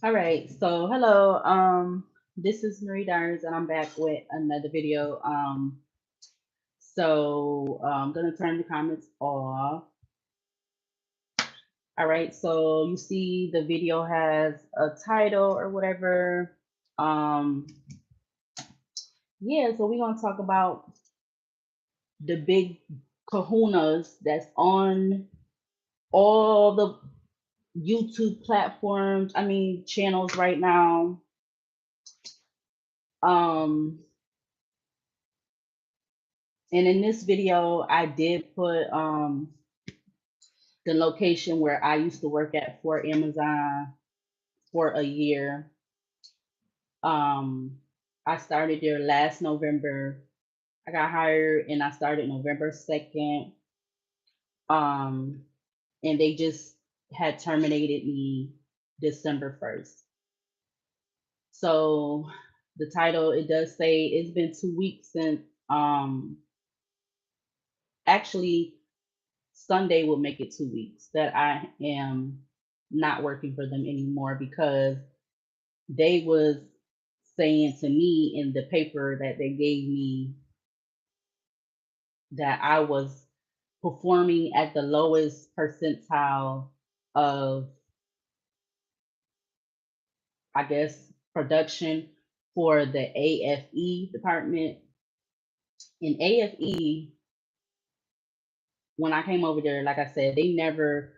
All right, so hello. This is Marie Dars, and I'm back with another video. I'm gonna turn the comments off. All right, so you see the video has a title or whatever. Um, yeah, so we're gonna talk about the big kahunas that's on all the YouTube platforms. I mean, channels right now. Um, And in this video, I did put the location where I used to work at for Amazon for a year. Um, I started there last November. I got hired and I started November 2nd. Um, and they just had terminated me December 1st. So the title, it does say it's been 2 weeks since actually Sunday will make it 2 weeks that I am not working for them anymore because they was saying to me in the paper that they gave me that I was performing at the lowest percentile of, I guess, production for the AFE department. In AFE, when I came over there, like I said, they never,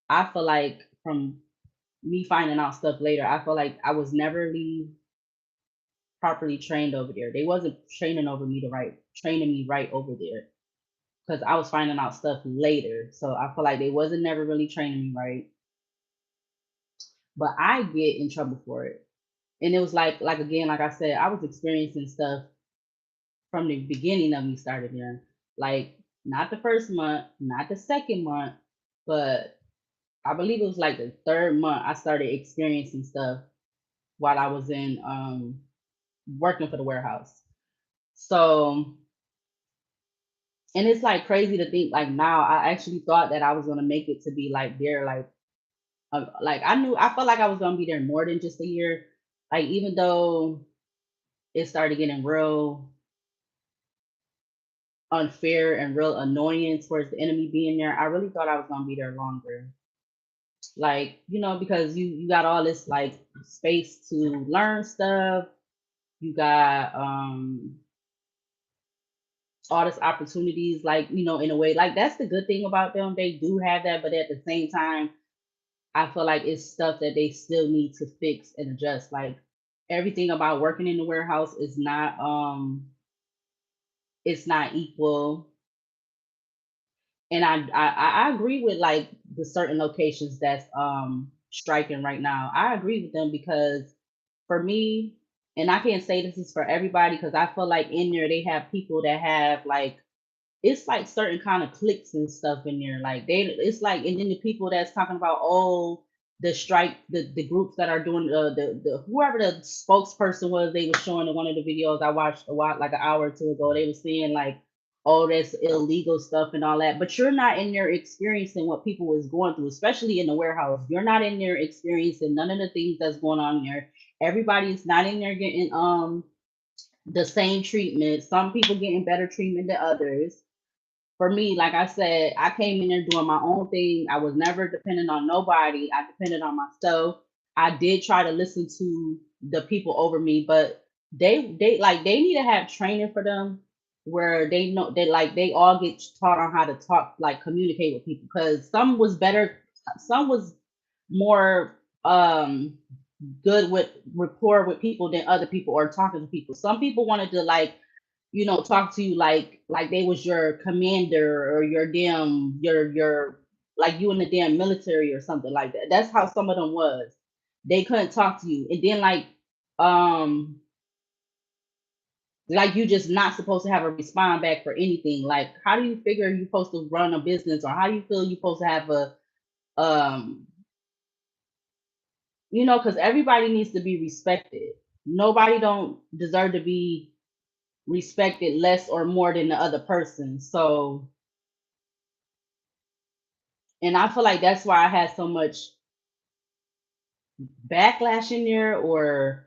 I feel like from me finding out stuff later, I feel like I was never really properly trained over there. They wasn't training me right over there because I was finding out stuff later. So I feel like they wasn't never really training me right. But I get in trouble for it. And it was like again, like I said, I was experiencing stuff from the beginning of me started there. Like not the first month, not the second month, but I believe it was like the third month I started experiencing stuff while I was in working for the warehouse. So, and it's like crazy to think like now I actually thought that I was gonna make it to be like there, like I felt like I was gonna be there more than just a year. Like even though it started getting real unfair and real annoying towards the enemy being there, I really thought I was gonna be there longer. Like, because you got all this like space to learn stuff. You got all this opportunities, like, in a way, like that's the good thing about them. They do have that, but at the same time, I feel like it's stuff that they still need to fix and adjust. Like everything about working in the warehouse is not it's not equal. And I agree with like the certain locations that's striking right now. I agree with them because for me, and I can't say this is for everybody because I feel like in there they have people that have like it's like certain kind of cliques and stuff in there. Like it's like, and then the people that's talking about the strike, the groups that are doing the whoever the spokesperson was, they was showing in one of the videos I watched a while, like an hour or two ago. They were saying like, oh, that's illegal stuff and all that. But you're not in there experiencing what people was going through, especially in the warehouse. You're not in there experiencing none of the things that's going on there. Everybody's not in there getting the same treatment. Some people getting better treatment than others. For me, like I said, I came in there doing my own thing. I was never dependent on nobody. I depended on myself. I did try to listen to the people over me, but they need to have training for them where they know they all get taught on how to talk, like communicate with people. Because some was better, some was more good with rapport with people than other people or talking to people. Some people wanted to like talk to you like they was your commander or your damn your like you in the damn military or something like that. That's how some of them was. They couldn't talk to you. And then um like you just not supposed to have a respond back for anything. Like how do you figure you're supposed to run a business or how do you feel you're supposed to have a um because everybody needs to be respected. Nobody don't deserve to be respected less or more than the other person. So, and I feel like that's why I had so much backlash in there, or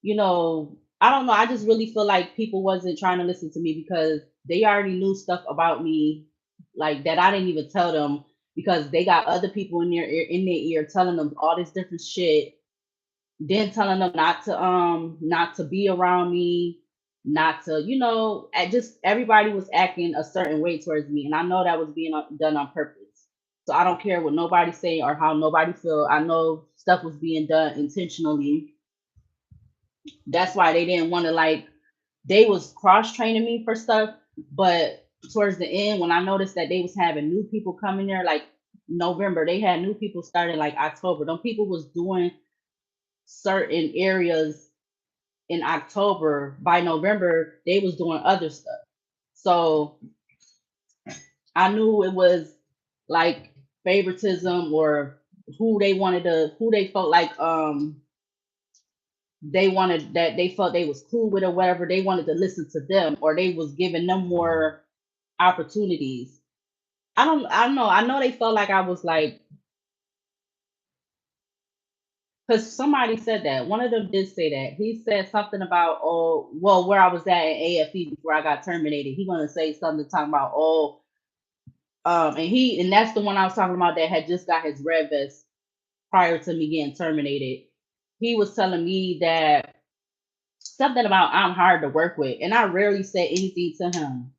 I don't know. I just really feel like people wasn't trying to listen to me because they already knew stuff about me, like that I didn't even tell them, because they got other people in their ear telling them all this different shit, then telling them not to be around me, not to, just everybody was acting a certain way towards me, and I know that was being done on purpose. So I don't care what nobody say or how nobody feel. I know stuff was being done intentionally. That's why they didn't want to, like, they was cross training me for stuff, but towards the end, when I noticed that they was having new people coming there, like November, they had new people starting like October. Them people was doing certain areas in October. By November, they was doing other stuff. So I knew it was like favoritism, or who they felt like they wanted, that they felt they was cool with or whatever. They wanted to listen to them, or they was giving them more opportunities. I don't know. I know they felt like I was like, because somebody said that. One of them did say that. He said something about, oh, well, where I was at in AFE before I got terminated. He gonna say something talking about, oh, and that's the one I was talking about that had just got his red vest prior to me getting terminated. He was telling me that something about I'm hard to work with, and I rarely said anything to him.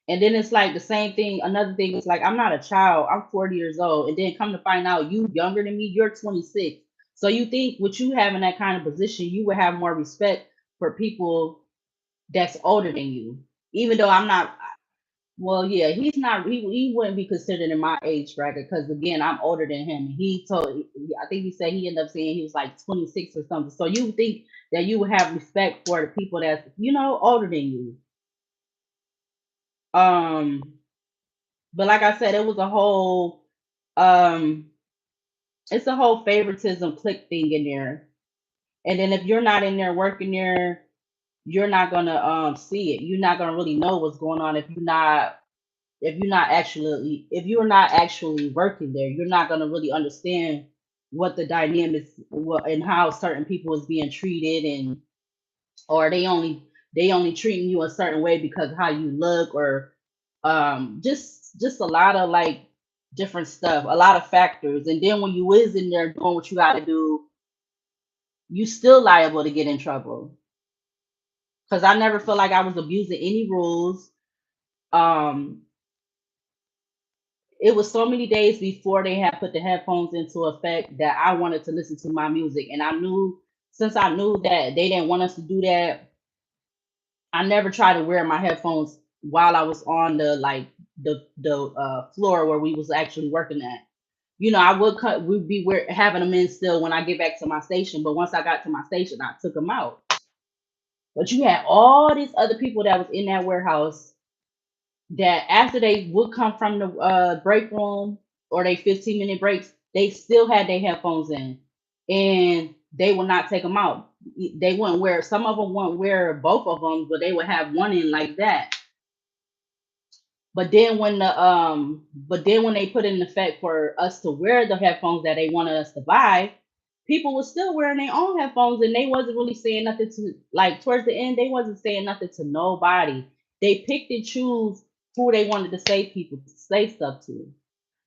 And then it's like the same thing. Another thing is like, I'm not a child. I'm 40 years old. And then come to find out you younger than me, you're 26. So you think with you having that kind of position, you would have more respect for people that's older than you. Even though I'm not, well, yeah, he's not, he wouldn't be considered in my age bracket because, again, I'm older than him. I think he said he ended up saying he was like 26 or something. So you think that you would have respect for the people that's, older than you. Um, But like I said, it was a whole um it's a whole favoritism click thing in there. And then if you're not in there working there, you're not gonna see it. You're not gonna really know what's going on if you're not actually working there. You're not gonna really understand what the dynamics, what and how certain people is being treated, and or they only treating you a certain way because of how you look, or just a lot of like different stuff, a lot of factors. And then when you is in there doing what you got to do, you still liable to get in trouble, because I never felt like I was abusing any rules. um it was so many days before they had put the headphones into effect that I wanted to listen to my music, and I knew, since I knew that they didn't want us to do that, I never tried to wear my headphones while I was on the floor where we was actually working at. I would cut. We'd be having them in still when I get back to my station. But once I got to my station, I took them out. But you had all these other people that was in that warehouse that after they would come from the break room or they 15-minute breaks, they still had their headphones in, and they would not take them out. They wouldn't wear. Some of them wouldn't wear both of them, but they would have one in like that. But then when they put in effect for us to wear the headphones that they wanted us to buy, people were still wearing their own headphones, and they wasn't really saying nothing to, like, towards the end, they wasn't saying nothing to nobody. They picked and choose who they wanted to say stuff to.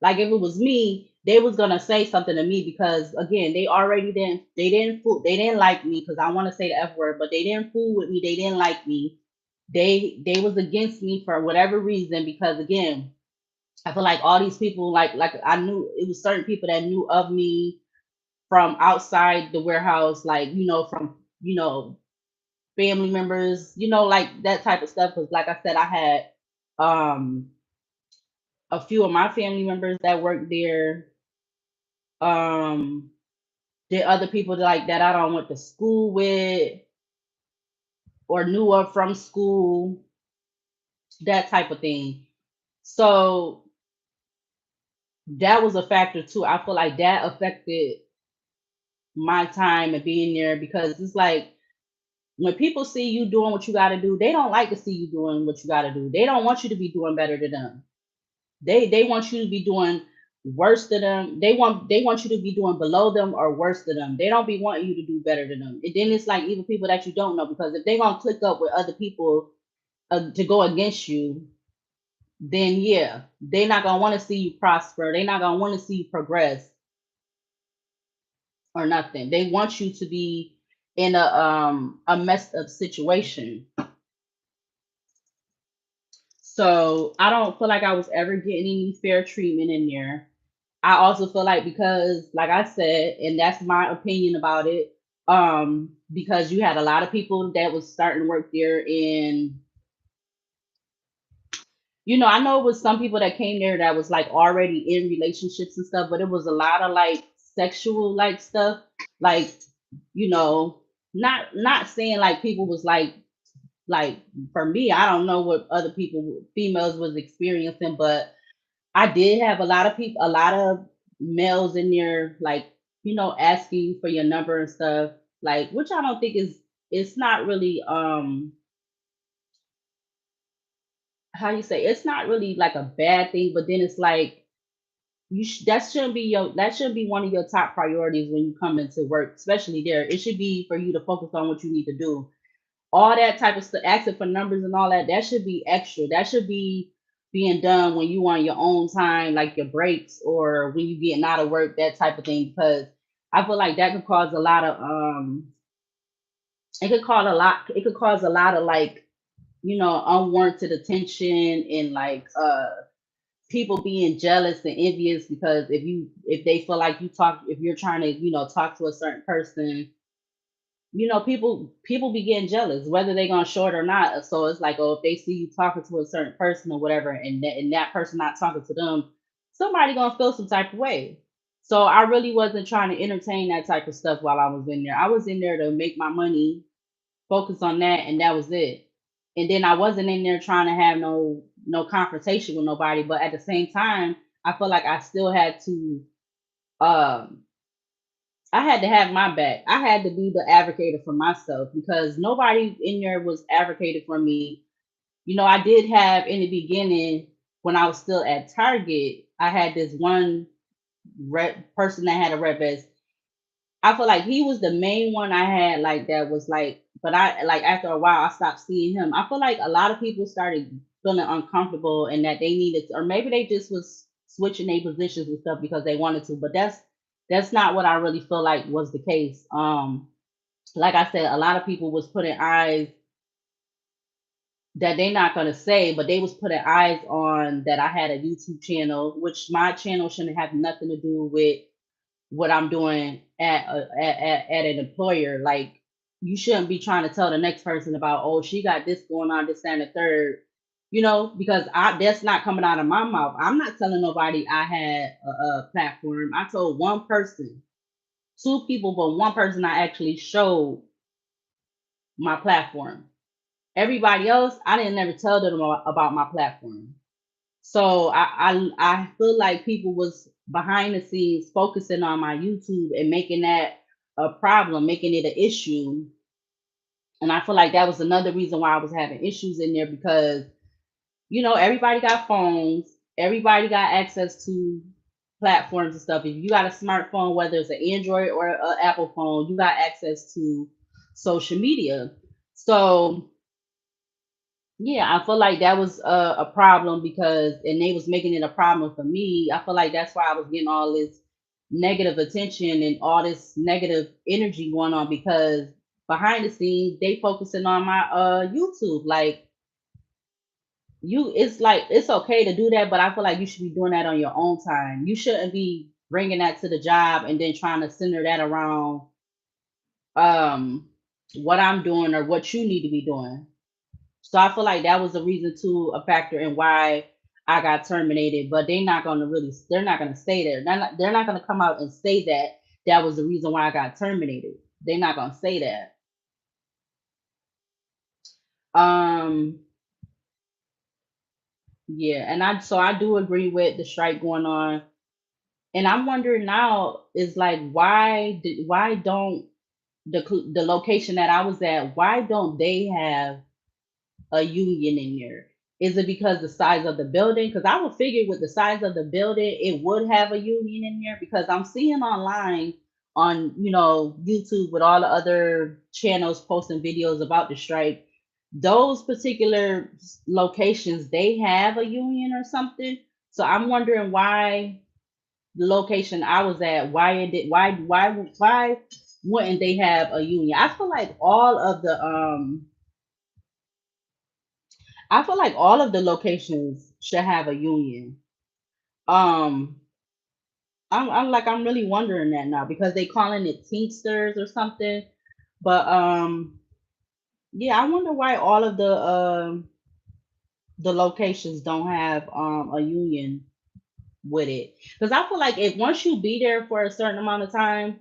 Like if it was me, they was gonna say something to me because, again, they didn't like me, because I want to say the F word, but they didn't fool with me. They didn't like me. They was against me for whatever reason, because, again, I feel like all these people, like I knew it was certain people that knew of me from outside the warehouse, like, from, family members, like that type of stuff. Because, like I said, I had um a few of my family members that worked there. um the other people that I don't went to school with or knew of from school, that type of thing. So that was a factor too. I feel like that affected my time and being there, because it's like when people see you doing what you got to do, they don't like to see you doing what you got to do. They don't want you to be doing better than them. They want you to be doing worse than them. They want you to be doing below them or worse than them. They don't be wanting you to do better than them. And then it's like even people that you don't know, because if they gonna click up with other people to go against you, then yeah, they're not gonna want to see you prosper. They're not gonna want to see you progress or nothing. They want you to be in a messed up situation. So I don't feel like I was ever getting any fair treatment in there. I also feel like, because like I said, and that's my opinion about it, because you had a lot of people that was starting to work there, and I know it was some people that came there that was like already in relationships and stuff, but it was a lot of like sexual like stuff, like, you know, not saying like people was like for me, I don't know what other people females was experiencing, but I did have a lot of males in there, like, asking you for your number and stuff, like, which I don't think it's not really, how you say, it's not really like a bad thing, but then it's like, that shouldn't be one of your top priorities when you come into work, especially there. It should be for you to focus on what you need to do. All that type of stuff, asking for numbers and all that, that should be extra. That should be being done when you on your own time, like your breaks, or when you getting out of work, that type of thing. Because I feel like that could cause a lot of it could cause a lot of like, unwarranted attention, and like people being jealous and envious, because if they feel like if you're trying to, talk to a certain person, people be getting jealous, whether they're gonna show it or not. So it's like, oh, if they see you talking to a certain person or whatever, and that person not talking to them, somebody gonna feel some type of way. So I really wasn't trying to entertain that type of stuff while I was in there. I was in there to make my money, focus on that, and that was it. And then I wasn't in there trying to have no confrontation with nobody, but at the same time, I feel like I still had to um I had to have my back. I had to be the advocate for myself, because nobody in there was advocating for me. I did have in the beginning, when I was still at Target, I had this one person that had a rep as, I feel like he was the main one I had, like, that was like, but I like, after a while I stopped seeing him. I feel like a lot of people started feeling uncomfortable, and that they needed to, or maybe they just was switching their positions and stuff because they wanted to, but that's not what I really feel like was the case. Like I said, a lot of people was putting eyes that they not gonna say, but they was putting eyes on that I had a YouTube channel, which my channel shouldn't have nothing to do with what I'm doing at an employer. Like, you shouldn't be trying to tell the next person about, oh, she got this going on, this and the third, because that's not coming out of my mouth. I'm not telling nobody I had a platform. I told one person, two people, but one person I actually showed my platform. Everybody else, I didn't never tell them about my platform. So I feel like people was behind the scenes focusing on my YouTube and making that a problem, making it an issue. And I feel like that was another reason why I was having issues in there, because everybody got phones, everybody got access to platforms and stuff. If you got a smartphone, whether it's an Android or an Apple phone, you got access to social media. So yeah, I feel like that was a problem, because, and they was making it a problem for me. I feel like that's why I was getting all this negative attention and all this negative energy going on, because behind the scenes they focusing on my YouTube. Like, it's like, it's okay to do that, but I feel like you should be doing that on your own time. You shouldn't be bringing that to the job and then trying to center that around um what I'm doing or what you need to be doing. So I feel like that was a reason too, a factor in why I got terminated. But they're not gonna say that. They're not gonna come out and say that that was the reason why I got terminated. They're not gonna say that. Um, yeah, and I do agree with the strike going on. And I'm wondering now, is like, why don't the location that I was at, why don't they have a union in there? Is it because the size of the building? Because I would figure with the size of the building, it would have a union in there. Because I'm seeing online on YouTube with all the other channels posting videos about the strike. Those particular locations, they have a union or something. So I'm wondering why the location I was at, why it did, why wouldn't they have a union? I feel like all of the locations should have a union. Um, I'm really wondering that now because they calling it Teamsters or something. But yeah, I wonder why all of the locations don't have a union with it. Because I feel like if once you be there for a certain amount of time,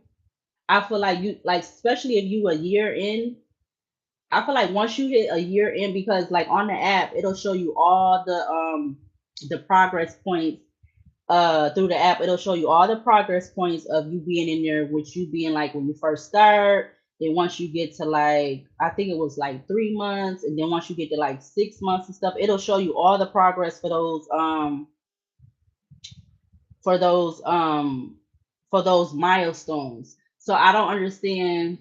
I feel like you like especially if you a year in, I feel like once you hit a year in, because like on the app, it'll show you all the progress points through the app. It'll show you all the progress points of you being in there, with you being like when you first start. Then once you get to like, I think it was like 3 months, and then once you get to like 6 months and stuff, it'll show you all the progress for those um for those milestones. So I don't understand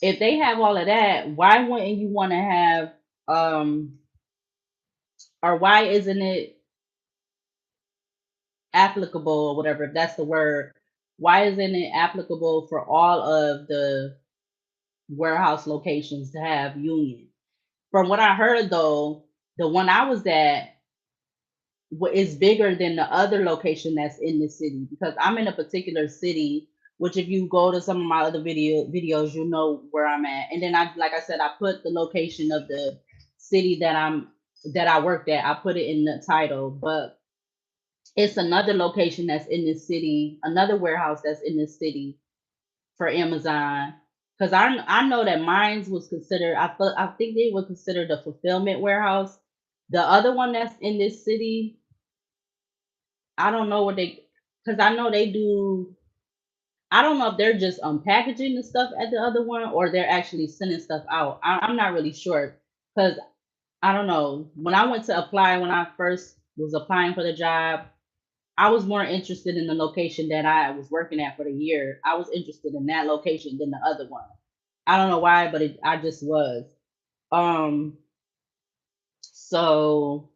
if they have all of that, why wouldn't you want to have um or why isn't it applicable or whatever, if that's the word, why isn't it applicable for all of the warehouse locations to have union? From what I heard though, the one I was at is bigger than the other location that's in the city, because I'm in a particular city, which if you go to some of my other videos, you'll know where I'm at. And then I, like I said, I put the location of the city that I worked at. I put it in the title, but it's another location that's in this city, another warehouse that's in this city for Amazon. Because I know that mines was considered. I think they were considered a fulfillment warehouse. The other one that's in this city, I don't know what they, because I know they do. I don't know if they're just unpackaging the stuff at the other one or they're actually sending stuff out. I'm not really sure because I don't know. When I went to apply, when I first was applying for the job, I was more interested in the location that I was working at for the year. I was interested in that location than the other one. I don't know why, but I just was. Um, so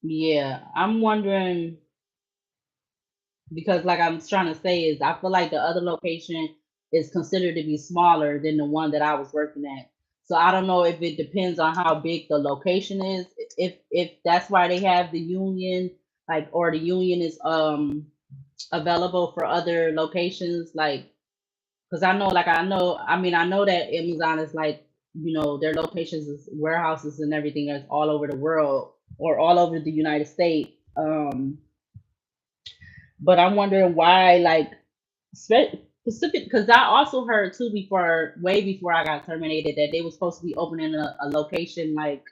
yeah, I'm wondering because like I'm trying to say is I feel like the other location is considered to be smaller than the one that I was working at. So I don't know if it depends on how big the location is. If that's why they have the union, like, or the union is available for other locations, like, because I know that Amazon is like, their locations is warehouses and everything is all over the world or all over the United States. But I'm wondering why, like, specific, because I also heard too before, way before I got terminated, that they were supposed to be opening a location like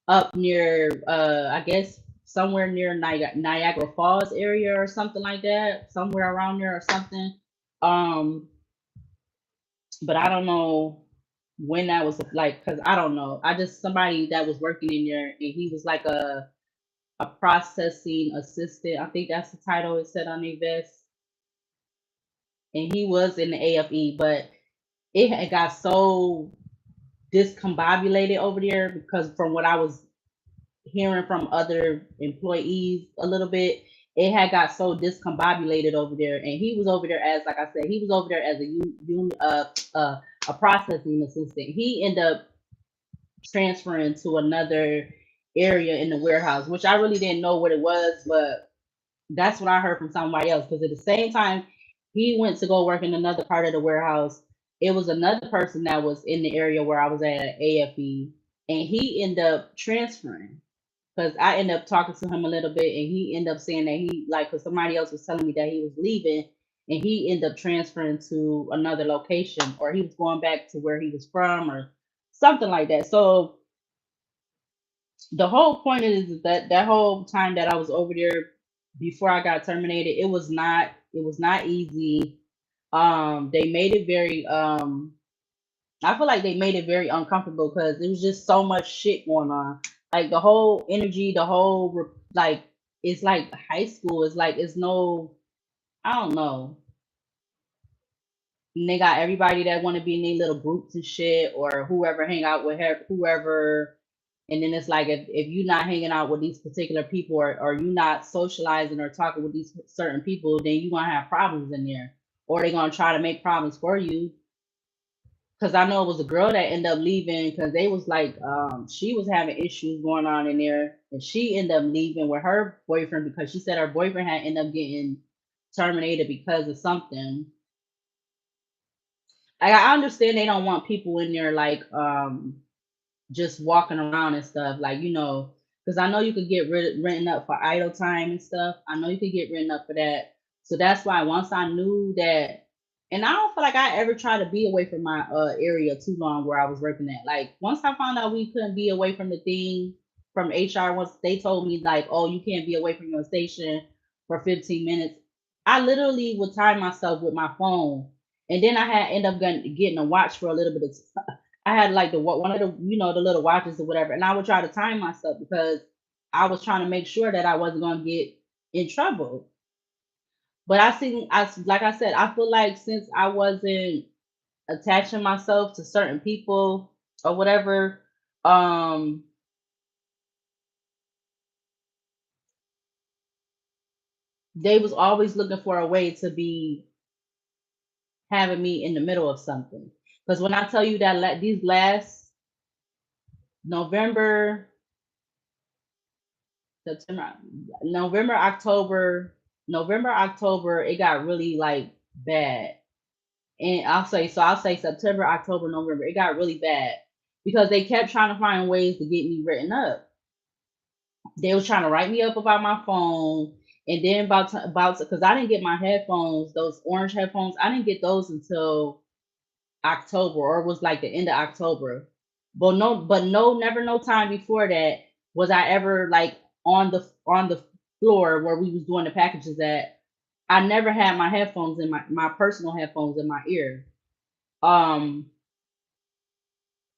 up near, I guess somewhere near Niagara Falls area or something like that, somewhere around there or something. Um, but I don't know when that was like, because I don't know. I just somebody that was working in there, and he was like a processing assistant. I think that's the title it said on the vest, and he was in the AFE, but it had got so discombobulated over there because from what I was hearing from other employees a little bit, it had got so discombobulated over there, and he was over there as, like I said, he was over there as a processing assistant. He ended up transferring to another area in the warehouse, which I really didn't know what it was, but that's what I heard from somebody else. Because at the same time, he went to go work in another part of the warehouse. It was another person that was in the area where I was at AFE, and he ended up transferring. Because I ended up talking to him a little bit, and he ended up saying that he like, because somebody else was telling me that he was leaving, and he ended up transferring to another location, or he was going back to where he was from, or something like that. So the whole point is that that whole time that I was over there before I got terminated, it was not easy. They made it very I feel like they made it very uncomfortable because there was just so much shit going on. Like the whole energy, the whole like it's like high school. It's like it's no, I don't know. And they got everybody that want to be in their little groups and shit, or whoever hang out with her, whoever. And then it's like if you're not hanging out with these particular people, or you not socializing or talking with these certain people, then you're gonna have problems in there, or they're gonna try to make problems for you. Because I know it was a girl that ended up leaving because they was like she was having issues going on in there, and she ended up leaving with her boyfriend because she said her boyfriend had ended up getting terminated because of something. I understand they don't want people in there like just walking around and stuff, like, because I know you could get written up for idle time and stuff. I know you could get written up for that. So that's why once I knew that, and I don't feel like I ever tried to be away from my area too long where I was working at. Like once I found out we couldn't be away from the thing from HR, once they told me like, oh, you can't be away from your station for 15 minutes, I literally would time myself with my phone. And then I had end up getting a watch for a little bit of I had like one of the the little watches or whatever, and I would try to time myself because I was trying to make sure that I wasn't going to get in trouble. But like I said, I feel like since I wasn't attaching myself to certain people or whatever, um, they was always looking for a way to be having me in the middle of something. Because when I tell you that these last November, September, November, November, October, it got really like bad. And I'll say September, October, November, it got really bad because they kept trying to find ways to get me written up. They was trying to write me up about my phone, and then about because I didn't get my headphones, those orange headphones, I didn't get those until October, or it was like the end of October. But no, never no time before that was I ever like on the floor where we was doing the packages at. I never had my headphones in my personal headphones in my ear. Um,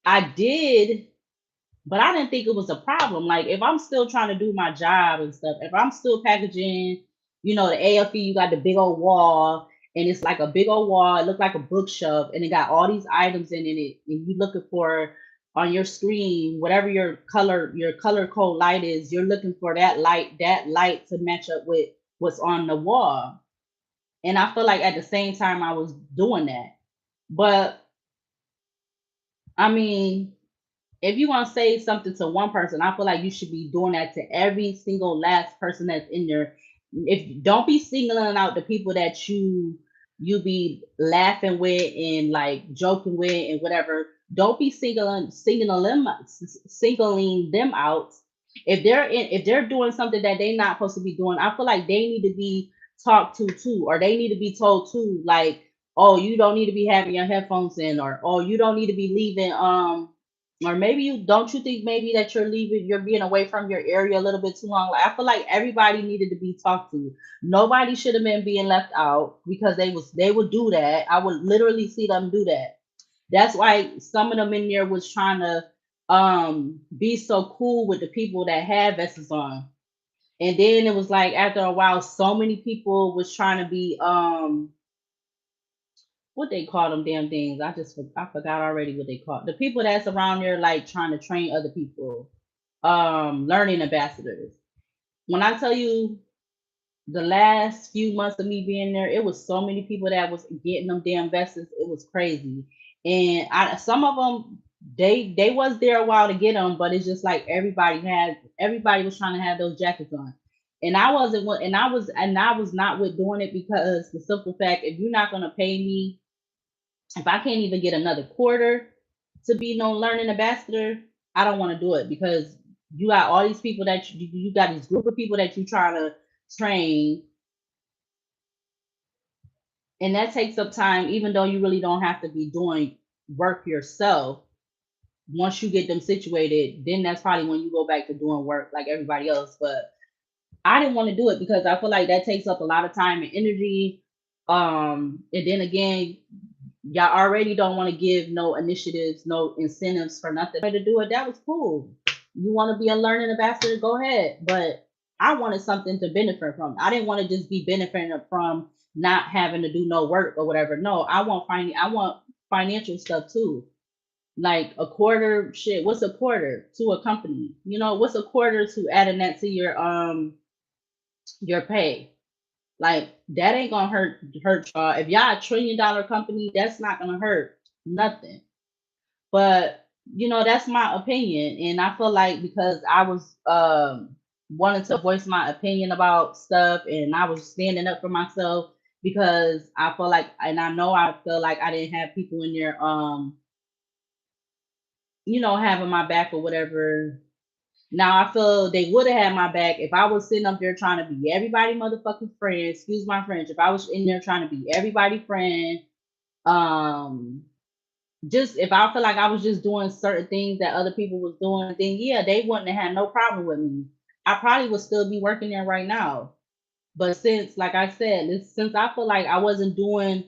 I did, but I didn't think it was a problem. Like if I'm still trying to do my job and stuff, if I'm still packaging, the AFE, you got the big old wall, and it's like a big old wall. It looked like a bookshelf, and it got all these items in it. And you looking for on your screen, whatever your color code light is, you're looking for that light to match up with what's on the wall. And I feel like at the same time I was doing that. But I mean, if you want to say something to one person, I feel like you should be doing that to every single last person that's in there. If don't be singling out the people that you be laughing with and like joking with and whatever. Don't be singling them out. If they're doing something that they're not supposed to be doing, I feel like they need to be talked to too, or they need to be told too, like, oh, you don't need to be having your headphones in, or oh, you don't need to be leaving or maybe you think maybe that you're being away from your area a little bit too long. Like I feel like everybody needed to be talked to. Nobody should have been being left out because they would do that. I would literally see them do that. That's why some of them in there was trying to be so cool with the people that had vests on. And then it was like after a while, so many people was trying to be what they call them damn things. I forgot already what they call the people that's around there like trying to train other people. Learning ambassadors. When I tell you the last few months of me being there, it was so many people that was getting them damn vests. It was crazy. And some of them they was there a while to get them, but it's just like everybody was trying to have those jackets on. And I wasn't and I was not with doing it because the simple fact if you're not gonna pay me, if I can't even get another quarter to be no learning ambassador, I don't want to do it because you got all these people that you got this group of people that you trying to train, and that takes up time, even though you really don't have to be doing work yourself. Once you get them situated, then that's probably when you go back to doing work like everybody else. But I didn't want to do it because I feel like that takes up a lot of time and energy. And then again, y'all already don't want to give no initiatives, no incentives for nothing. To do it, that was cool. You want to be a learning ambassador, go ahead. But I wanted something to benefit from. I didn't want to just be benefiting from not having to do no work or whatever. No, I want financial stuff too. Like a quarter, shit. What's a quarter to a company? You know, what's a quarter to adding that to your pay? Like that ain't gonna hurt y'all. If y'all $1 trillion company, that's not gonna hurt nothing. But that's my opinion, and I feel like because I was wanting to voice my opinion about stuff, and I was standing up for myself because I feel like, and I know I feel like I didn't have people in there, having my back or whatever. Now I feel they would have had my back if I was sitting up there trying to be everybody motherfucking friend. Excuse my French. If I was in there trying to be everybody friend, um, just if I feel like I was just doing certain things that other people was doing, then yeah, they wouldn't have had no problem with me. I probably would still be working there right now. But since, like I said, since I feel like I wasn't because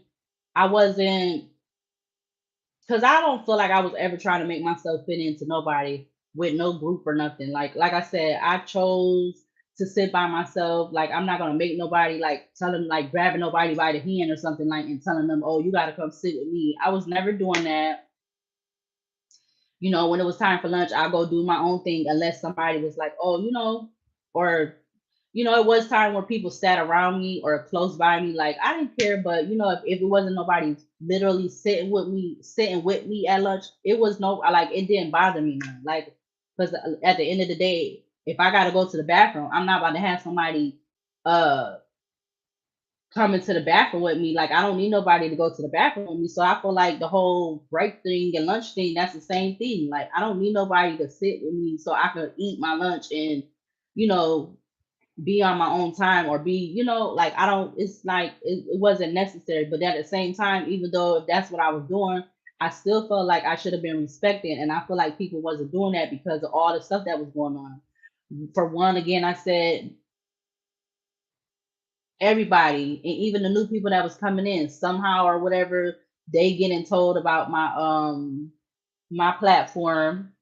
I don't feel like I was ever trying to make myself fit into nobody with no group or nothing. Like I said, I chose to sit by myself. Like I'm not gonna make nobody like tell them like grabbing nobody by the hand or something like and telling them, oh, you gotta come sit with me. I was never doing that. When it was time for lunch, I'll go do my own thing unless somebody was like, oh, or it was time where people sat around me or close by me. Like I didn't care, but if it wasn't nobody literally sitting with me at lunch, it was no like it didn't bother me none. Like because at the end of the day, if I gotta go to the bathroom, I'm not about to have somebody uh coming to the bathroom with me. Like I don't need nobody to go to the bathroom with me. So I feel like the whole break thing and lunch thing, that's the same thing. Like I don't need nobody to sit with me so I can eat my lunch and, you know, be on my own time or be, like I don't, it's like it wasn't necessary. But at the same time, even though if that's what I was doing, I still felt like I should have been respected. And I feel like people wasn't doing that because of all the stuff that was going on. For one, again, I said everybody, and even the new people that was coming in somehow or whatever, they getting told about my platform,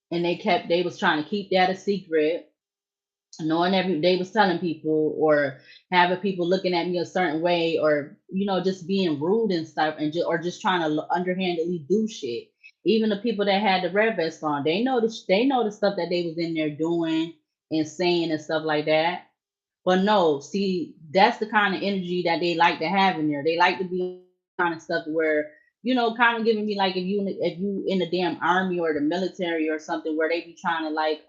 and they was trying to keep that a secret, knowing they was telling people or having people looking at me a certain way, or just being rude and stuff, and or just trying to underhandedly do shit. Even the people that had the red vest on, they know the stuff that they was in there doing and saying and stuff like that. But no, see, that's the kind of energy that they like to have in there. They like to be kind of stuff where, kind of giving me like if you in the damn army or the military or something where they be trying to like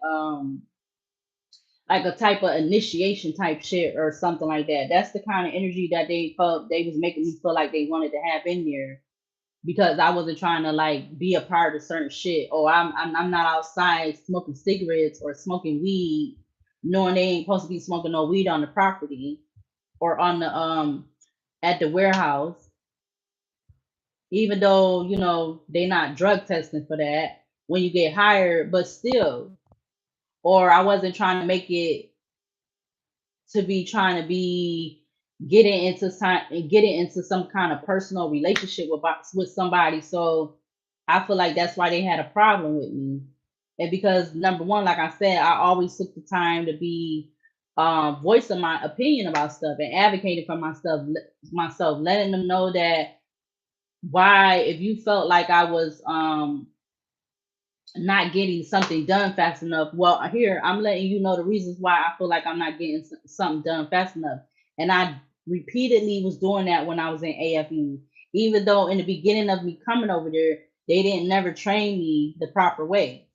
a type of initiation type shit or something like that. That's the kind of energy that they felt they was making me feel like they wanted to have in there because I wasn't trying to like be a part of certain shit. Oh, I'm not outside smoking cigarettes or smoking weed, knowing they ain't supposed to be smoking no weed on the property or on the at the warehouse, even though they not drug testing for that when you get hired, but still. Or I wasn't trying to make it to be trying to be getting into some kind of personal relationship with somebody. So I feel like that's why they had a problem with me. And because number one, like I said, I always took the time to be voicing my opinion about stuff and advocating for myself, letting them know that why if you felt like I was not getting something done fast enough. Well, here I'm letting you know the reasons why I feel like I'm not getting something done fast enough. And I repeatedly was doing that when I was in AFE, even though in the beginning of me coming over there, they didn't never train me the proper way.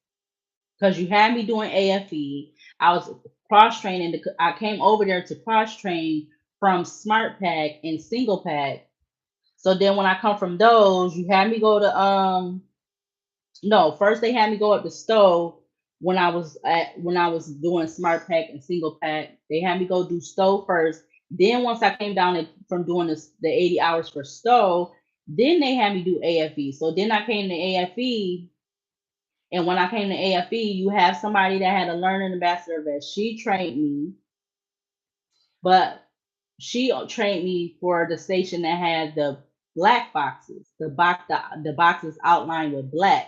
Because you had me doing AFE, I was cross training. I came over there to cross train from Smart Pack and Single Pack. So then when I come from those, you had me go to no, first they had me go up the stove when I was doing smart pack and single pack. They had me go do stove first. Then once I came down from doing the 80 hours for stove, then they had me do AFE. So then I came to AFE, and when I came to AFE, you have somebody that had a learning ambassador that she trained me. But she trained me for the station that had the black boxes, the boxes outlined with black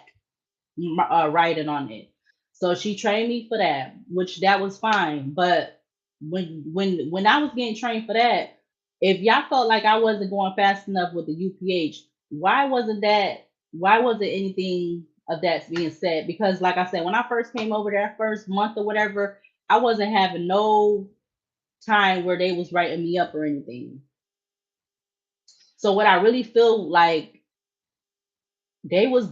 writing on it. So she trained me for that, which that was fine. But when I was getting trained for that, if y'all felt like I wasn't going fast enough with the UPH, why wasn't that? Why wasn't anything of that being said? Because like I said, when I first came over there, first month or whatever, I wasn't having no time where they was writing me up or anything. So what I really feel like they was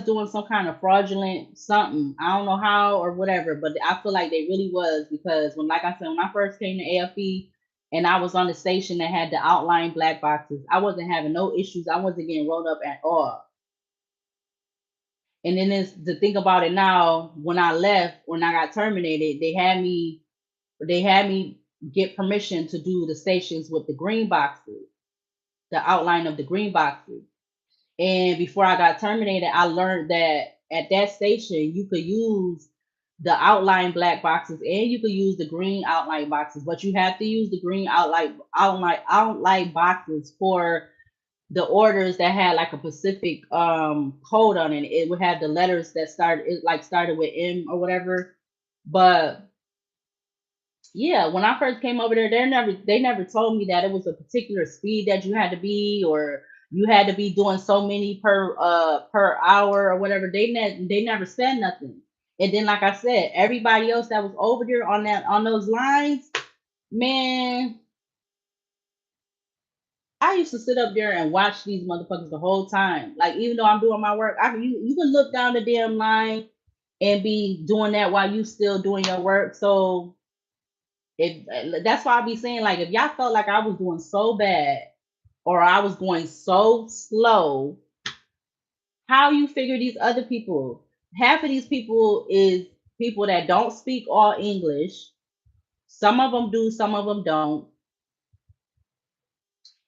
doing some kind of fraudulent something. I don't know how or whatever, but I feel like they really was because when like I said, when I first came to AFE and I was on the station that had the outline black boxes, I wasn't having no issues. I wasn't getting rolled up at all. And then it's to think about it now, when I left, when I got terminated, they had me get permission to do the stations with the green boxes, the outline of the green boxes. And before I got terminated, I learned that at that station you could use the outline black boxes and you could use the green outline boxes, but you have to use the green outline boxes for the orders that had like a specific code on it. It would have the letters that started with M or whatever. But yeah, when I first came over there, they never told me that it was a particular speed that you had to be, or you had to be doing so many per hour or whatever. They never said nothing. And then like I said, everybody else that was over there on those lines, man, I used to sit up there and watch these motherfuckers the whole time. Like even though I'm doing my work, you can look down the damn line and be doing that while you still doing your work. So that's why I be saying, like, if y'all felt like I was doing so bad or I was going so slow, how you figure these other people? Half of these people is people that don't speak all English. Some of them do, some of them don't.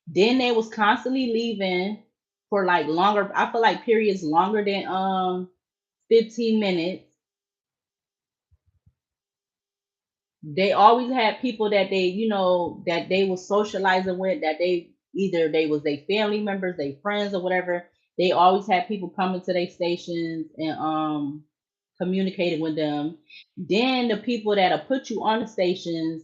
Then they was constantly leaving for like longer. I feel like periods longer than 15 minutes. They always had people that that they was socializing with, that they was their family members, their friends or whatever. They always had people coming to their stations and communicating with them. Then the people that'll put you on the stations,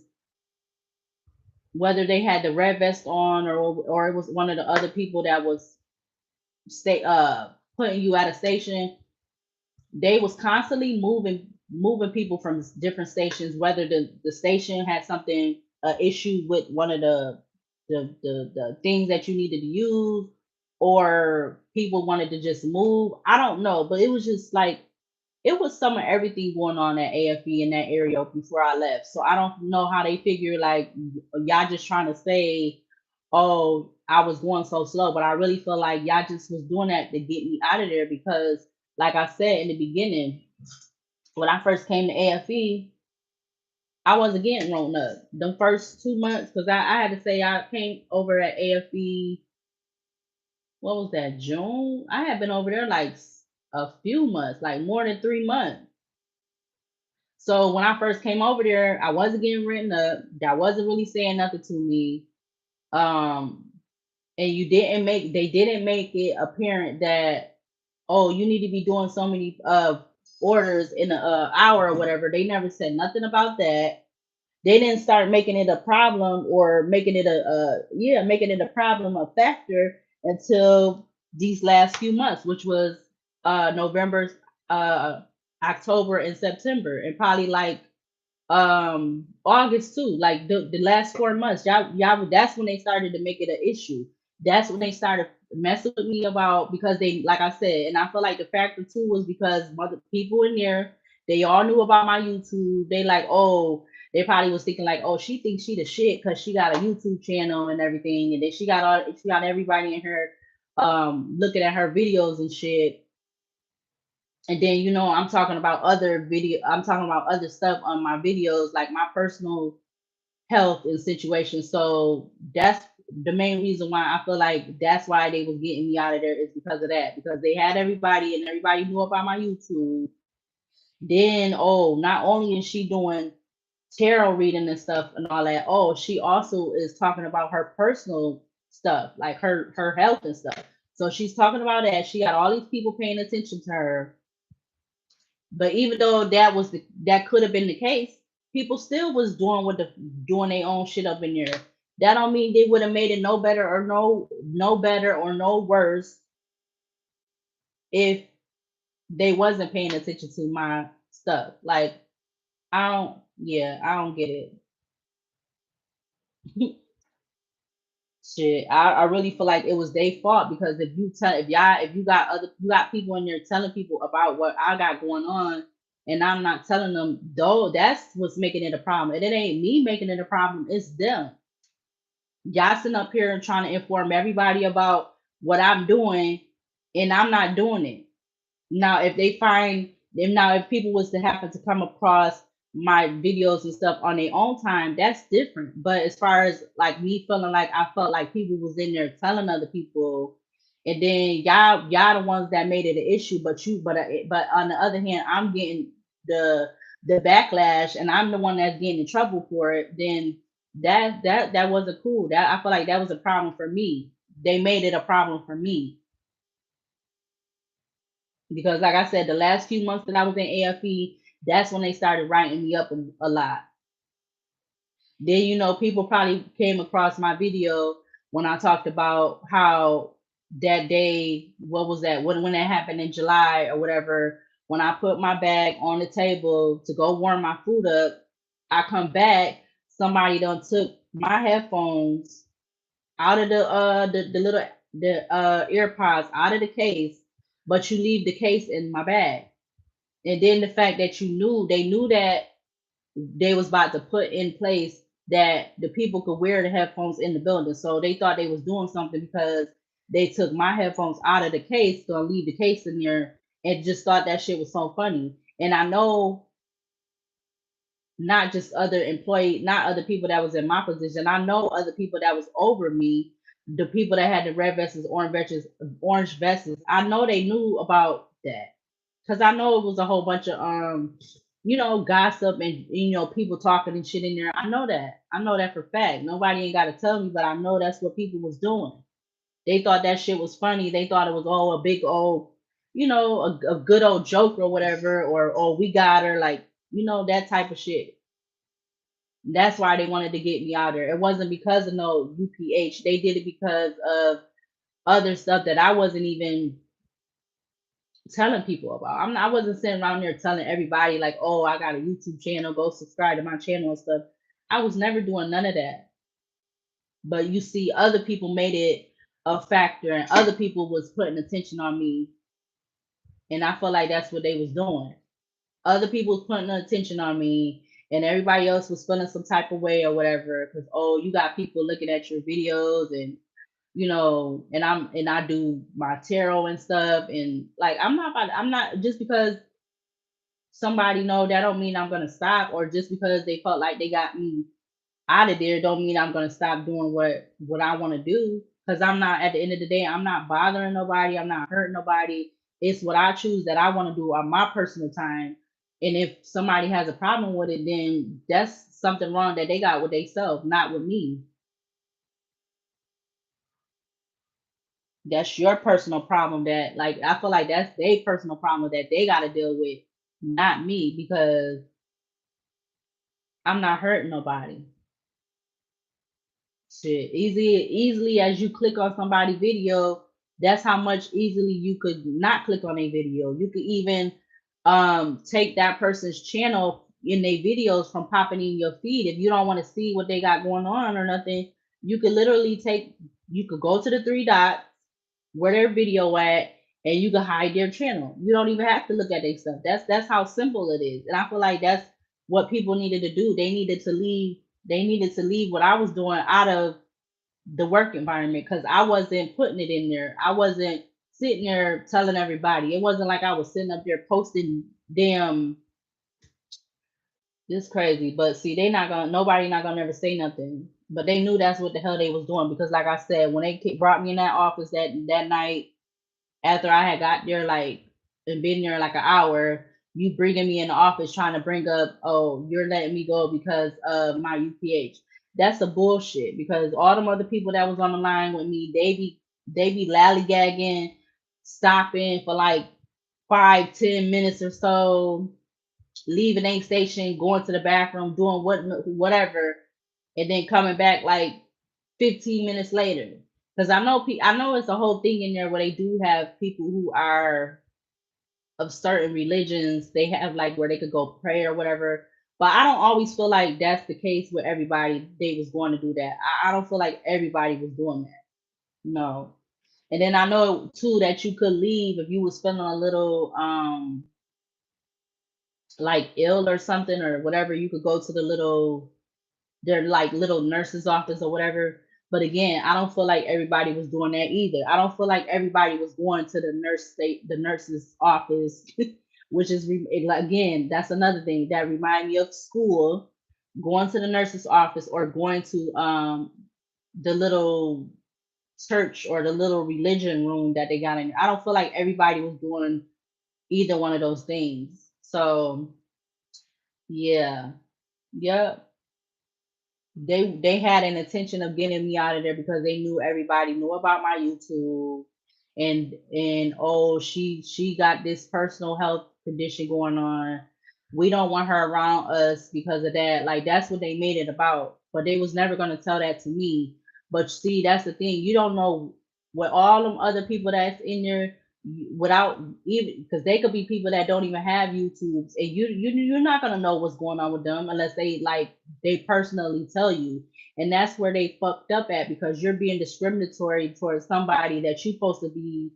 whether they had the red vest on or it was one of the other people that was stay putting you at a station, they was constantly moving people from different stations, whether the station had something issue with one of the things that you needed to use, or people wanted to just move. I don't know, but it was just like it was some of everything going on at AFE in that area before I left. So I don't know how they figure like y'all just trying to say, oh, I was going so slow, but I really feel like y'all just was doing that to get me out of there because, like I said in the beginning, when I first came to AFE, I wasn't getting rolled up the first 2 months because I had to say I came over at AFE. What was that, June? I had been over there like a few months, like more than 3 months. So when I first came over there, I wasn't getting written up. That wasn't really saying nothing to me. Um, and they didn't make it apparent that, oh, you need to be doing so many orders in a hour or whatever. They never said nothing about that. They didn't start making it a problem or making it making it a problem, a factor, until these last few months, which was November, uh October and September, and probably like August too, like the last 4 months. Y'all that's when they started to make it an issue. That's when they started messing with me about, because they, like I said, and I feel like the factor too was because other people in there, they all knew about my YouTube. They like, oh, they probably was thinking like, oh, she thinks she the shit because she got a YouTube channel and everything, and then she got everybody in her looking at her videos and shit. And then I'm talking about other stuff on my videos, like my personal health and situation. So that's the main reason why I feel like that's why they was getting me out of there, is because of that, because they had everybody and everybody knew about my YouTube. Then, oh, not only is she doing tarot reading and stuff and all that. Oh, she also is talking about her personal stuff, like her health and stuff. So she's talking about that. She got all these people paying attention to her. But even though that could have been the case, people still was doing their own shit up in there. That don't mean they would have made it no better or no better or no worse if they wasn't paying attention to my stuff. Like I don't get it. Shit, I really feel like it was their fault because if you got people in there telling people about what I got going on and I'm not telling them, though, that's what's making it a problem. And it ain't me making it a problem, it's them. Y'all sitting up here and trying to inform everybody about what I'm doing and I'm not doing it. Now, if people was to happen to come across my videos and stuff on their own time, that's different. But as far as like me feeling like I felt like people was in there telling other people, and then y'all the ones that made it an issue, but on the other hand, I'm getting the the backlash, and I'm the one that's getting in trouble for it. Then that wasn't cool. That I feel like that was a problem for me. They made it a problem for me because like I said, the last few months that I was in AFE, that's when they started writing me up a lot. Then people probably came across my video when I talked about how that day, what was that? When that happened in July or whatever, when I put my bag on the table to go warm my food up, I come back, somebody done took my headphones out of the little earpods out of the case, but you leave the case in my bag. And then the fact that they knew that they was about to put in place that the people could wear the headphones in the building. So they thought they was doing something because they took my headphones out of the case, gonna leave the case in there, and just thought that shit was so funny. And I know not just not other people that was in my position. I know other people that was over me, the people that had the red vests, orange vests. I know they knew about that because I know it was a whole bunch of gossip and people talking and shit in there. I know that. I know that for fact. Nobody ain't got to tell me, but I know that's what people was doing. They thought that shit was funny. They thought it was all a big old, a good old joke or whatever, or we got her, like that type of shit. That's why they wanted to get me out there. It wasn't because of no UPH. They did it because of other stuff that I wasn't even telling people about. I wasn't sitting around there telling everybody like, oh, I got a YouTube channel, go subscribe to my channel and stuff. I was never doing none of that. But you see, other people made it a factor, and other people was putting attention on me, and I feel like that's what they was doing. Other people was putting attention on me, and everybody else was feeling some type of way or whatever. Because oh, you got people looking at your videos, and and I do my tarot and stuff, and like I'm not just because somebody know that don't mean I'm gonna stop, or just because they felt like they got me out of there don't mean I'm gonna stop doing what I want to do. Because I'm not, at the end of the day, I'm not bothering nobody, I'm not hurting nobody. It's what I choose that I want to do on my personal time. And if somebody has a problem with it, then that's something wrong that they got with themselves, not with me. That's your personal problem, that like I feel like that's their personal problem that they got to deal with, not me, because I'm not hurting nobody. Shit, easily as you click on somebody's video, that's how much easily you could not click on a video. You could even take that person's channel in their videos from popping in your feed. If you don't want to see what they got going on or nothing, you could literally you could go to the three dots where their video at, and you can hide their channel. You don't even have to look at their stuff. That's how simple it is. And I feel like that's what people needed to do. They needed to leave what I was doing out of the work environment, because I wasn't putting it in there. I wasn't sitting there telling everybody. It wasn't like I was sitting up there posting damn this crazy. But see, nobody not gonna never say nothing. But they knew that's what the hell they was doing, because like I said, when they brought me in that office that night, after I had got there like and been there like an hour, you bringing me in the office trying to bring up, oh, you're letting me go because of my UPH. That's a bullshit, because all them other people that was on the line with me, they be lollygagging, stopping for like 5, 10 minutes or so, leaving a station, going to the bathroom, doing whatever, and then coming back like 15 minutes later. Because I know it's a whole thing in there where they do have people who are of certain religions. They have like where they could go pray or whatever. But I don't always feel like that's the case with everybody. They was going to do that. I don't feel like everybody was doing that. No. And then I know too that you could leave if you was feeling a little like ill or something or whatever. You could go to the little, their like little nurse's office or whatever. But again, I don't feel like everybody was doing that either. I don't feel like everybody was going to the nurse's office, which is again, that's another thing that remind me of school, going to the nurse's office or going to the little church or the little religion room that they got in. I don't feel like everybody was doing either one of those things. So yeah, yep. They had an intention of getting me out of there because they knew everybody knew about my YouTube, and oh, she got this personal health condition going on. We don't want her around us because of that. Like that's what they made it about. But they was never gonna tell that to me. But see, that's the thing. You don't know what all them other people that's in there without even, because they could be people that don't even have YouTubes, and you're not gonna know what's going on with them unless they personally tell you. And that's where they fucked up at, because you're being discriminatory towards somebody that you're supposed to be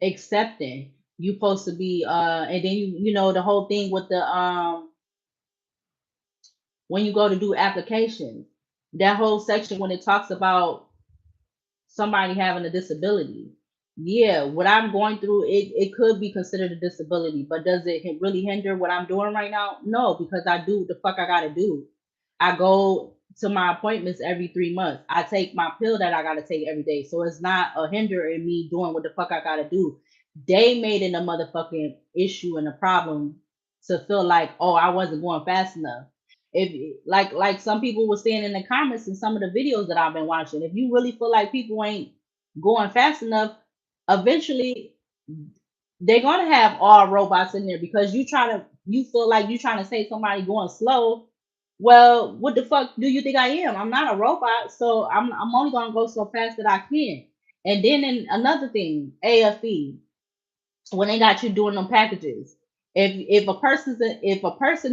accepting. You're supposed to be and then you know the whole thing with the when you go to do applications, that whole section when it talks about somebody having a disability. Yeah, what I'm going through, it could be considered a disability, but does it really hinder what I'm doing right now? No, because I do what the fuck I gotta do. I go to my appointments every 3 months. I take my pill that I gotta take every day. So it's not a hinder in me doing what the fuck I gotta do. They made it a motherfucking issue and a problem to feel like, oh, I wasn't going fast enough. If like some people were saying in the comments in some of the videos that I've been watching, if you really feel like people ain't going fast enough, eventually they're gonna have all robots in there, because you feel like you trying to say somebody going slow. Well, what the fuck do you think I am? I'm not a robot, so I'm only gonna go so fast that I can. And then in another thing, AFE, when they got you doing them packages, if a person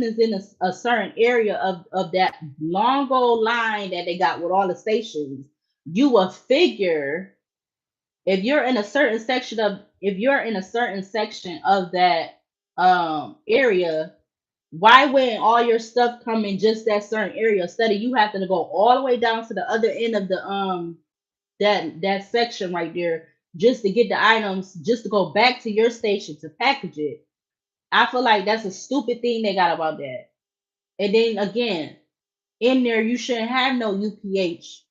is in a certain area of that long old line that they got with all the stations, you will figure, if you're in a certain section of that area, why wouldn't all your stuff come in just that certain area instead of you having to go all the way down to the other end of the that section right there just to get the items, just to go back to your station to package it? I feel like that's a stupid thing they got about that. And then again, in there you shouldn't have no UPH,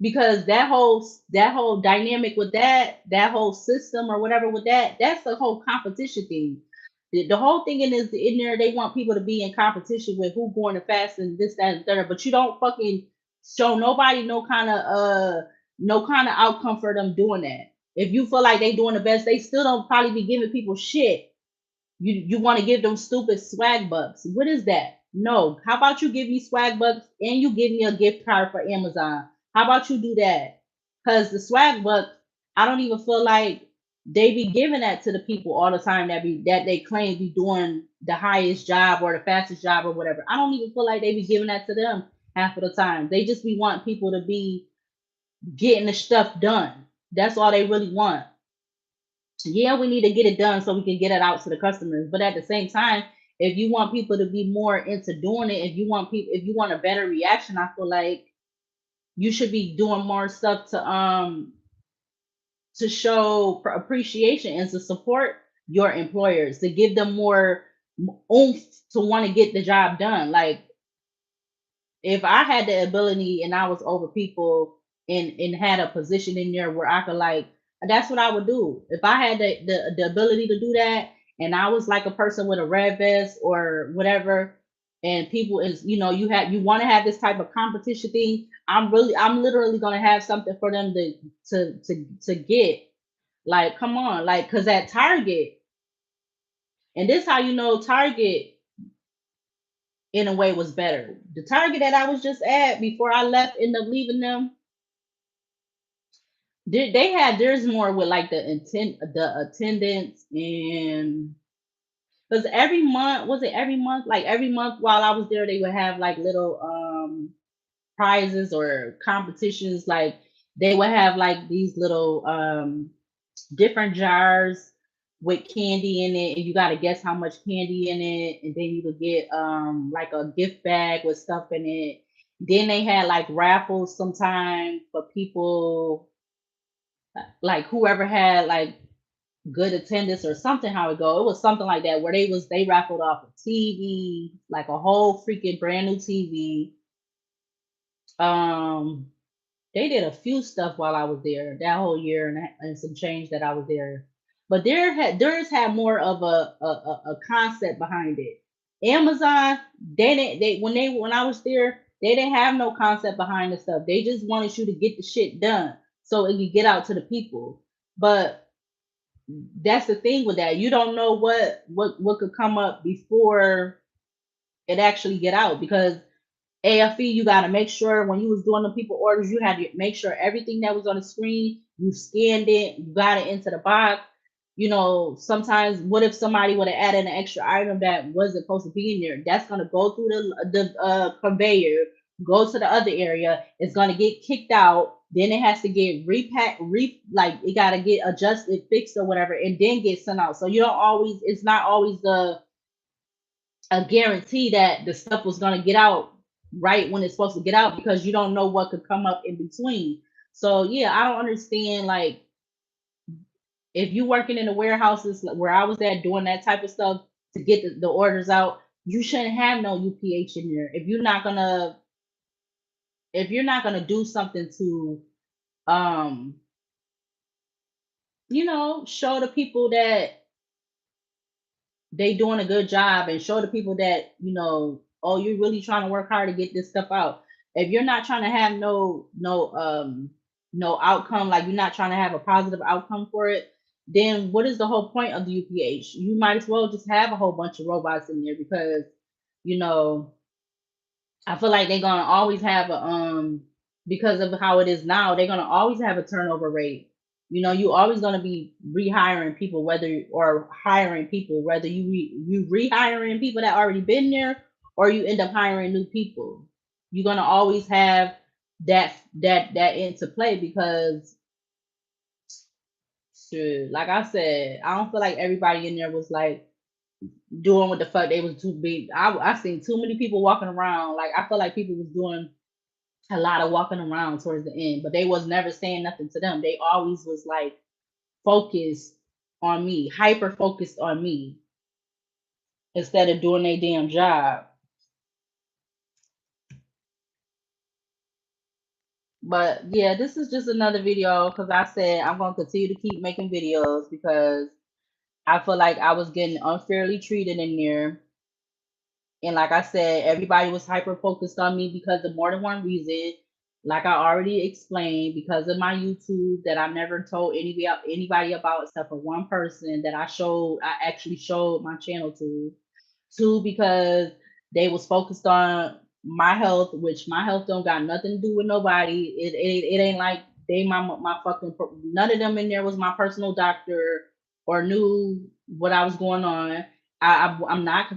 because that whole dynamic with that whole system or whatever with that's a whole competition thing. The whole thing in there, they want people to be in competition with who going the fast and this, that, and third, but you don't fucking show nobody no kind of outcome for them doing that. If you feel like they doing the best, they still don't probably be giving people shit. You want to give them stupid swag bucks. What is that? No. How about you give me swag bucks and you give me a gift card for Amazon? How about you do that? Because the swag bucks, I don't even feel like they be giving that to the people all the time that they claim be doing the highest job or the fastest job or whatever. I don't even feel like they be giving that to them half of the time. They just be wanting people to be getting the stuff done. That's all they really want. Yeah, we need to get it done so we can get it out to the customers. But at the same time, if you want people to be more into doing it, if you want a better reaction, I feel like you should be doing more stuff to show appreciation and to support your employers, to give them more oomph to want to get the job done. Like if I had the ability and I was over people and had a position in there where I could, like, that's what I would do. If I had the ability to do that and I was like a person with a red vest or whatever, and people is, you want to have this type of competition thing, I'm literally gonna have something for them to get. Like, come on, like, cause at Target, and this how you know Target in a way was better. The Target that I was just at before I left, ended up leaving them, they had theirs more with like the attendance, and because every month, was it every month? Like every month while I was there, they would have like little prizes or competitions. Like they would have like these little different jars with candy in it, and you got to guess how much candy in it, and then you would get like a gift bag with stuff in it. Then they had like raffles sometimes for people, like whoever had like good attendance or something. How it go, it was something like that, where they raffled off a TV, like a whole freaking brand new TV. um they did a few stuff while I was there that whole year, and some change that I was there. But theirs had more of a concept behind it. Amazon, they didn't they when I was there, they didn't have no concept behind the stuff. They just wanted you to get the shit done so it could get out to the people. But that's the thing with that. You don't know what could come up before it actually get out, because AFE, you got to make sure when you was doing the people orders, you had to make sure everything that was on the screen, you scanned it, you got it into the box. Sometimes what if somebody would have added an extra item that wasn't supposed to be in there? That's gonna go through the conveyor, go to the other area. It's gonna get kicked out. Then it has to get repacked, like it gotta get adjusted, fixed, or whatever, and then get sent out. So you don't always. It's not always a guarantee that the stuff was going to get out right when it's supposed to get out, because you don't know what could come up in between. So yeah, I don't understand, like, if you working in the warehouses like where I was at doing that type of stuff to get the orders out, you shouldn't have no UPH in there. If you're not gonna do something to um show the people that they doing a good job, and show the people that, oh, you're really trying to work hard to get this stuff out. If you're not trying to have no outcome, like you're not trying to have a positive outcome for it, then what is the whole point of the UPH? You might as well just have a whole bunch of robots in there, because you know I feel like they're gonna always have because of how it is now, they're gonna always have a turnover rate. You always gonna be rehiring people, or hiring people, whether you rehiring people that already been there, or you end up hiring new people. You're gonna always have that into play, because shit, like I said, I don't feel like everybody in there was like doing what the fuck they was too big. I seen too many people walking around. Like I feel like people was doing a lot of walking around towards the end, but they was never saying nothing to them. They always was like focused on me, hyper focused on me, instead of doing their damn job. But yeah, this is just another video, because I said I'm gonna continue to keep making videos, because I feel like I was getting unfairly treated in there. And like I said, everybody was hyper focused on me because of more than one reason. Like I already explained, because of my YouTube that I never told anybody about, except for one person that I actually showed my channel to. Two, because they was focused on my health, which my health don't got nothing to do with nobody. It ain't like they my fucking, none of them in there was my personal doctor or knew what I was going on. I'm not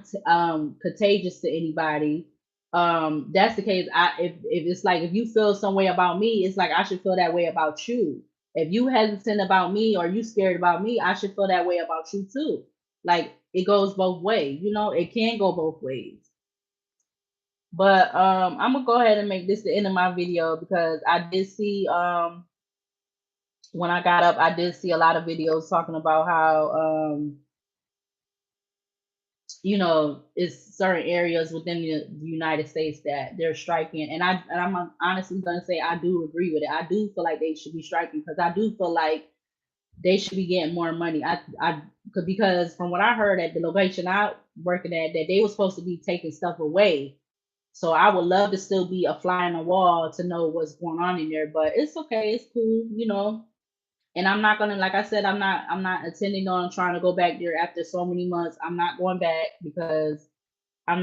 contagious to anybody. That's the case. If it's like, if you feel some way about me, it's like I should feel that way about you. If you hesitant about me, or you scared about me, I should feel that way about you too. Like it goes both ways, it can go both ways. But I'm gonna go ahead and make this the end of my video, because I did see, when I got up, I did see a lot of videos talking about how it's certain areas within the United States that they're striking, and I'm honestly gonna say I do agree with it. I do feel like they should be striking, because I do feel like they should be getting more money. Because from what I heard at the location I working at, that they were supposed to be taking stuff away. So I would love to still be a fly on the wall to know what's going on in there. But it's okay, it's cool, you know. And I'm not gonna, like I said, I'm not intending on trying to go back there after so many months. I'm not going back because I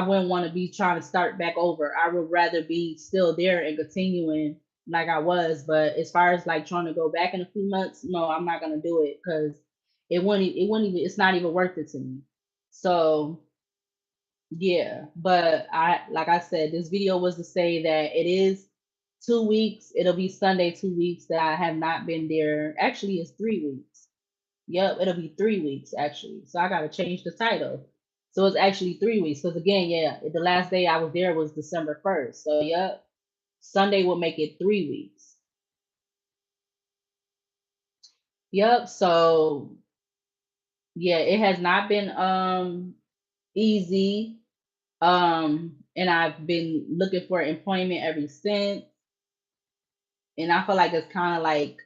wouldn't want to be trying to start back over. I would rather be still there and continuing like I was. But as far as like trying to go back in a few months, no, I'm not gonna do it because it wouldn't even, it's not even worth it to me. So yeah, but like I said, this video was to say that it is 2 weeks. It'll be Sunday, 2 weeks that I have not been there. Actually, it's 3 weeks. Yep, it'll be 3 weeks actually. So I gotta change the title. So it's actually 3 weeks. Because again, yeah, the last day I was there was December 1st. So yep, Sunday will make it 3 weeks. Yep. So yeah, it has not been easy. And I've been looking for employment ever since. And I feel like it's kind of like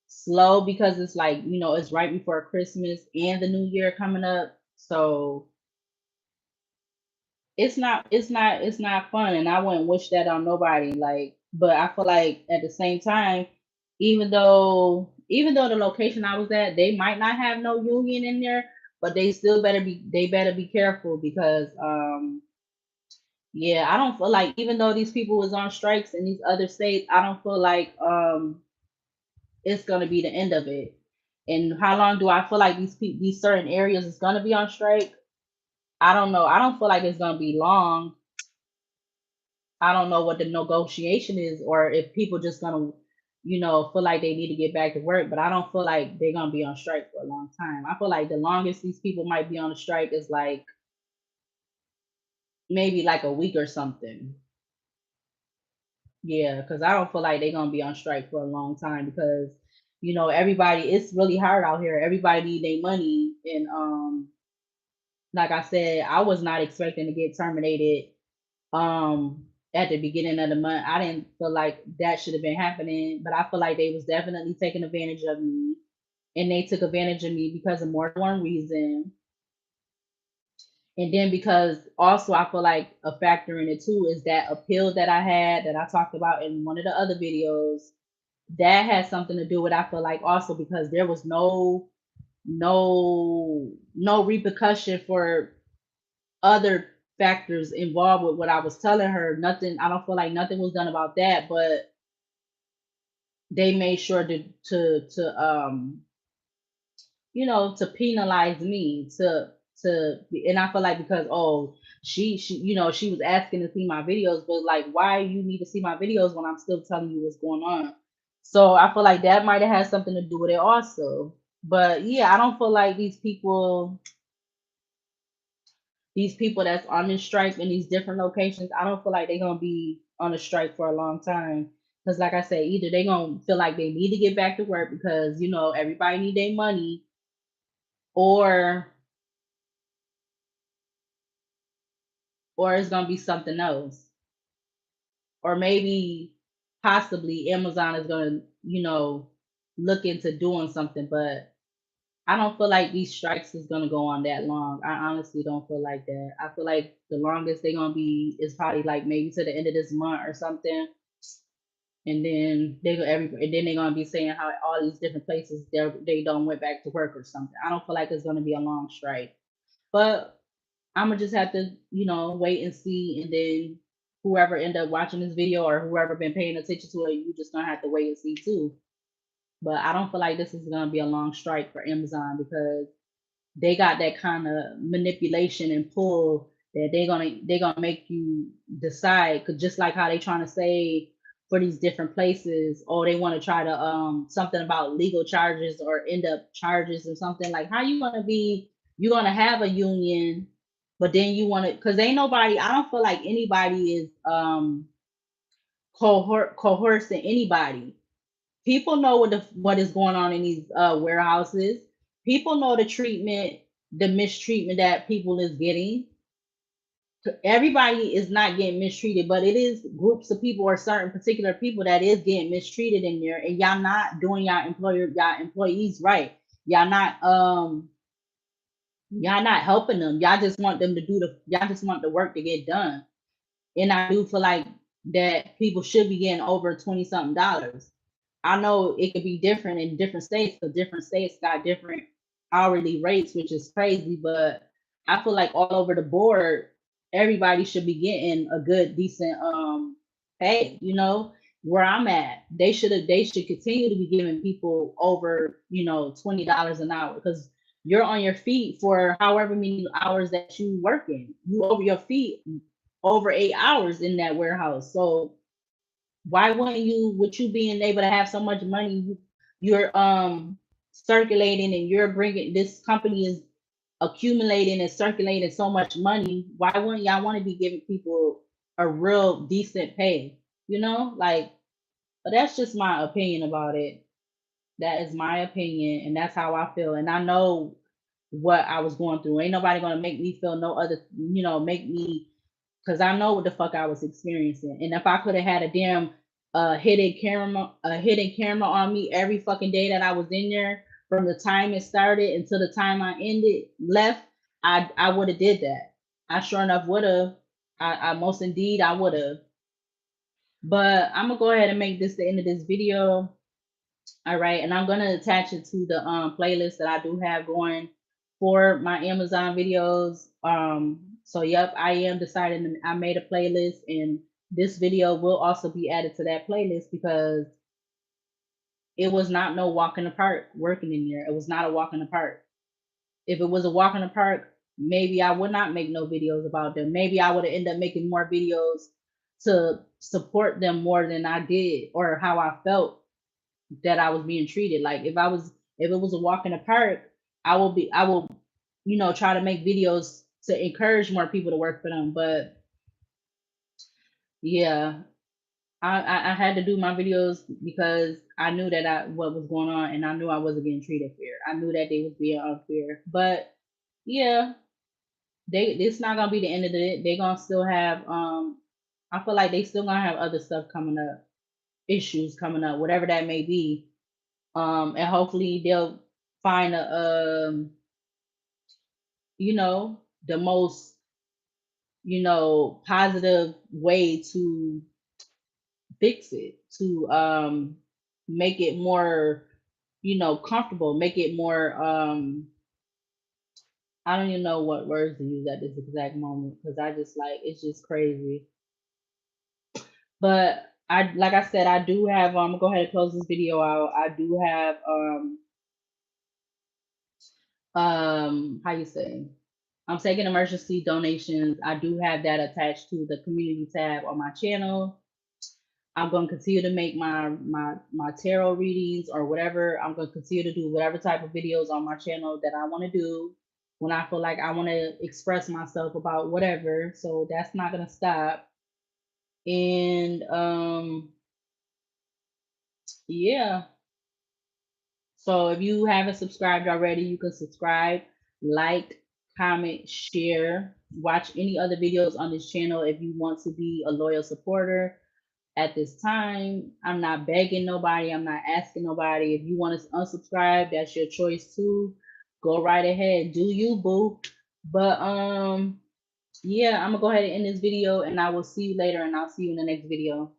slow because it's like, it's right before Christmas and the new year coming up. So it's not fun, and I wouldn't wish that on nobody. Like, but I feel like at the same time, even though the location I was at, they might not have no union in there, but they better be careful because yeah, I don't feel like, even though these people was on strikes in these other states, I don't feel like it's gonna be the end of it. And how long do I feel like these certain areas is gonna be on strike? I don't know. I don't feel like it's gonna be long. I don't know what the negotiation is, or if people just gonna, feel like they need to get back to work. But I don't feel like they're gonna be on strike for a long time. I feel like the longest these people might be on a strike is like maybe like a week or something. Yeah, because I don't feel like they're gonna be on strike for a long time because everybody, it's really hard out here. Everybody need their money, and like I said, I was not expecting to get terminated at the beginning of the month. I didn't feel like that should have been happening, but I feel like they was definitely taking advantage of me, and they took advantage of me because of more than one reason. And then because also I feel like a factor in it too is that appeal that I had that I talked about in one of the other videos. That has something to do with, I feel like, also because there was no repercussion for other factors involved with what I was telling her. Nothing, I don't feel like nothing was done about that, but they made sure to penalize me, and I feel like because, oh, she was asking to see my videos, but like, why you need to see my videos when I'm still telling you what's going on? So I feel like that might have had something to do with it also. But yeah, I don't feel like these people that's on this strike in these different locations, I don't feel like they're gonna be on a strike for a long time. Because like I said, either they're gonna feel like they need to get back to work because everybody need their money, or it's gonna be something else. Or maybe possibly Amazon is gonna, look into doing something, but I don't feel like these strikes is gonna go on that long. I honestly don't feel like that. I feel like the longest they're gonna be is probably like maybe to the end of this month or something, and then and then they're gonna be saying how all these different places they don't went back to work or something. I don't feel like it's gonna be a long strike, but I'm gonna just have to, wait and see, and then whoever end up watching this video or whoever been paying attention to it, you just gonna have to wait and see too. But I don't feel like this is gonna be a long strike for Amazon because they got that kind of manipulation and pull that they're gonna make you decide. Cause just like how they trying to say for these different places, or they want to try to something about legal charges or end up charges or something. Like, how you gonna have a union, but then you want to, because ain't nobody, I don't feel like anybody is coercing anybody. People know what is going on in these warehouses. People know the mistreatment that people is getting. everybody is not getting mistreated, but it is groups of people or certain particular people that is getting mistreated in there, and y'all not doing y'all employees right. Y'all not y'all not helping them. Y'all just want them to do y'all just want the work to get done. And I do feel like that people should be getting over 20 something dollars. I know it could be different in different states because different states got different hourly rates, which is crazy. But I feel like all over the board, everybody should be getting a good, decent pay, where I'm at. They should continue to be giving people over, $20 an hour because you're on your feet for however many hours that you working. You over your feet over 8 hours in that warehouse. So why wouldn't you, with you being able to have so much money, you're circulating and you're bringing, this company is accumulating and circulating so much money. Why wouldn't y'all want to be giving people a real decent pay? Like, but that's just my opinion about it. That is my opinion, and that's how I feel. And I know what I was going through. Ain't nobody gonna make me feel no other, make me, because I know what the fuck I was experiencing. And if I could have had a damn hidden camera on me every fucking day that I was in there, from the time it started until the time I ended left, I would have did that. I sure enough would have. I most indeed I would have. But I'm gonna go ahead and make this the end of this video. All right, and I'm gonna attach it to the playlist that I do have going for my Amazon videos. So yep, I am deciding I made a playlist, and this video will also be added to that playlist because it was not no walk in the park working in there. It was not a walk in the park. If it was a walk in the park, maybe I would not make no videos about them. Maybe I would have ended up making more videos to support them more than I did, or how I felt that I was being treated. Like if it was a walk in the park, I will, try to make videos to encourage more people to work for them. But yeah, I had to do my videos because I knew that what was going on, and I knew I wasn't getting treated fair. I knew that they was being unfair. But yeah, it's not gonna be the end of it. They gonna still have I feel like they still gonna have other stuff coming up, issues coming up, whatever that may be. And hopefully they'll find the most, positive way to fix it, to make it more, comfortable, make it more I don't even know what words to use at this exact moment because I just like it's just crazy. But like I said, I do have I'm gonna go ahead and close this video out. I do have how you say, I'm taking emergency donations. I do have that attached to the community tab on my channel. I'm going to continue to make my tarot readings or whatever. I'm going to continue to do whatever type of videos on my channel that I want to do when I feel like I want to express myself about whatever. So that's not going to stop. And yeah. So if you haven't subscribed already, you can subscribe, like, comment, share, watch any other videos on this channel if you want to be a loyal supporter. At this time, I'm not begging nobody, I'm not asking nobody. If you want to unsubscribe, that's your choice too. Go right ahead, do you, boo. But yeah, I'm gonna go ahead and end this video, and I will see you later, and I'll see you in the next video.